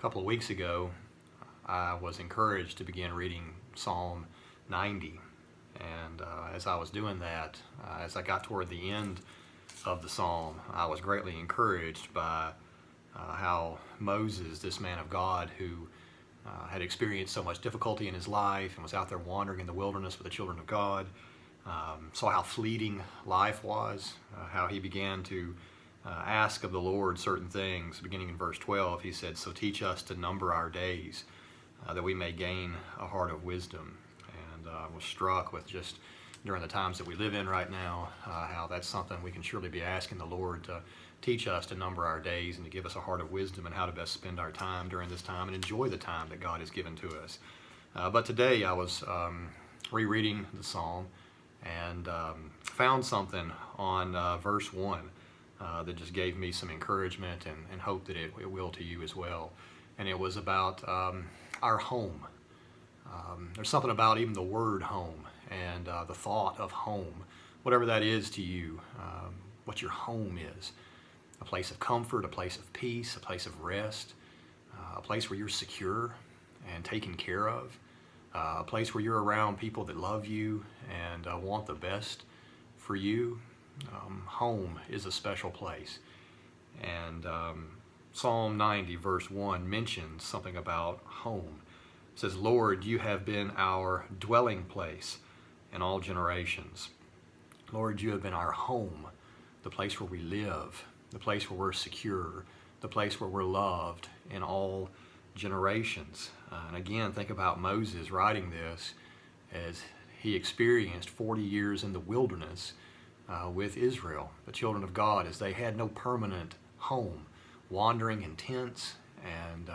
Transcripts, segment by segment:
couple of weeks ago, I was encouraged to begin reading Psalm 90. And as I was doing that, as I got toward the end of the psalm, I was greatly encouraged by how Moses, this man of God who had experienced so much difficulty in his life and was out there wandering in the wilderness with the children of God, saw how fleeting life was, how he began to ask of the Lord certain things. Beginning in verse 12, he said, "So teach us to number our days, that we may gain a heart of wisdom." And I was struck with just during the times that we live in right now, how that's something we can surely be asking the Lord to teach us to number our days and to give us a heart of wisdom and how to best spend our time during this time and enjoy the time that God has given to us. But today I was rereading the psalm and found something on verse 1 that just gave me some encouragement and hope that it will to you as well. And it was about our home. There's something about even the word home and the thought of home, whatever that is to you, what your home is. A place of comfort, a place of peace, a place of rest, a place where you're secure and taken care of, a place where you're around people that love you and want the best for you. Home is a special place. And Psalm 90 verse 1 mentions something about home. It says, "Lord, you have been our dwelling place in all generations." Lord, you have been our home, the place where we live, the place where we're secure, the place where we're loved in all generations. And again, think about Moses writing this as he experienced 40 years in the wilderness with Israel, the children of God, as they had no permanent home, wandering in tents and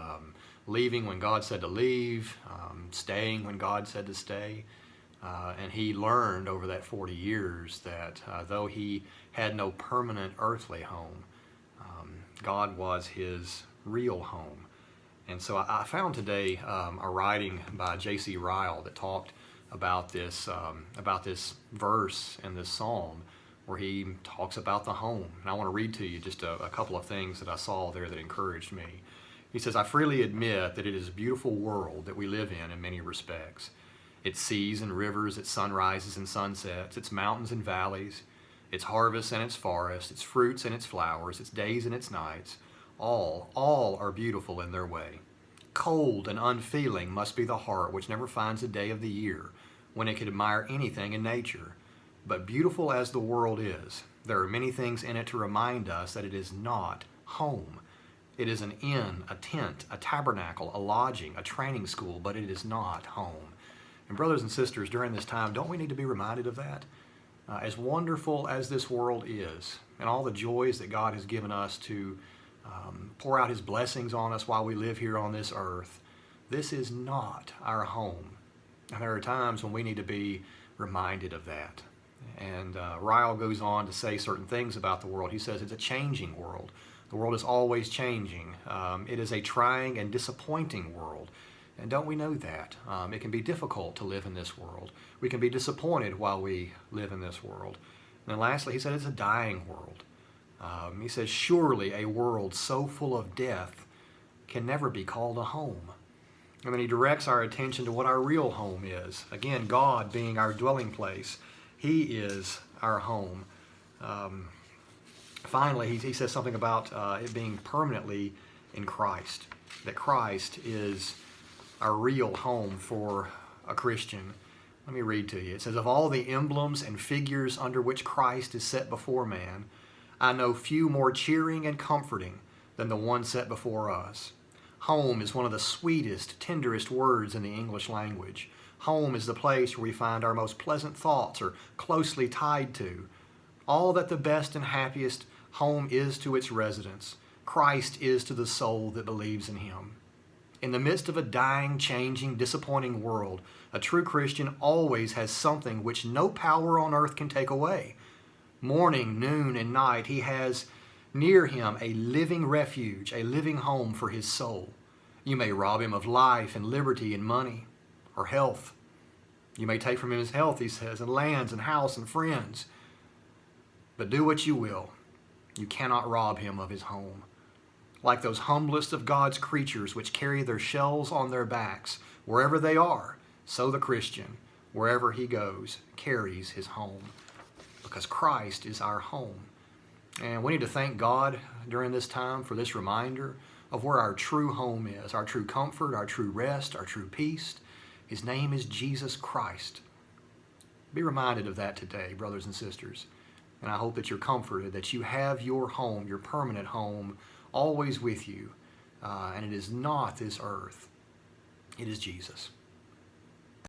leaving when God said to leave, staying when God said to stay. And he learned over that 40 years that though he had no permanent earthly home, God was his real home. And so I found today a writing by J.C. Ryle that talked about this verse in this psalm, where he talks about the home. And I want to read to you just a couple of things that I saw there that encouraged me. He says, "I freely admit that it is a beautiful world that we live in many respects. Its seas and rivers, its sunrises and sunsets, its mountains and valleys, its harvests and its forests, its fruits and its flowers, its days and its nights, all are beautiful in their way. Cold and unfeeling must be the heart which never finds a day of the year when it could admire anything in nature. But beautiful as the world is, there are many things in it to remind us that it is not home. It is an inn, a tent, a tabernacle, a lodging, a training school, but it is not home." And brothers and sisters, during this time, don't we need to be reminded of that? As wonderful as this world is, and all the joys that God has given us to pour out his blessings on us while we live here on this earth, this is not our home. And there are times when we need to be reminded of that. And Ryle goes on to say certain things about the world. He says it's a changing world. The world is always changing. It is a trying and disappointing world. And don't we know that? It can be difficult to live in this world. We can be disappointed while we live in this world. And then lastly, he said it's a dying world. He says, "Surely a world so full of death can never be called a home." And then he directs our attention to what our real home is. Again, God being our dwelling place. He is our home. Finally, he says something about it being permanently in Christ, that Christ is our real home for a Christian. Let me read to you. It says, "Of all the emblems and figures under which Christ is set before man, I know few more cheering and comforting than the one set before us. Home is one of the sweetest, tenderest words in the English language. Home is the place where we find our most pleasant thoughts are closely tied to. All that the best and happiest home is to its residents, Christ is to the soul that believes in him. In the midst of a dying, changing, disappointing world, a true Christian always has something which no power on earth can take away. Morning, noon, and night, he has near him a living refuge, a living home for his soul. You may rob him of life and liberty and money or health. You may take from him his health, he says, and lands and house and friends. But do what you will, you cannot rob him of his home. like those humblest of God's creatures which carry their shells on their backs wherever they are, so the Christian, wherever he goes, carries his home, because Christ is our home. And we need to thank God during this time for this reminder of where our true home is, our true comfort, our true rest, our true peace. His name is Jesus Christ. Be reminded of that today, brothers and sisters. And I hope that you're comforted, that you have your home, your permanent home, always with you. And it is not this earth. It is Jesus.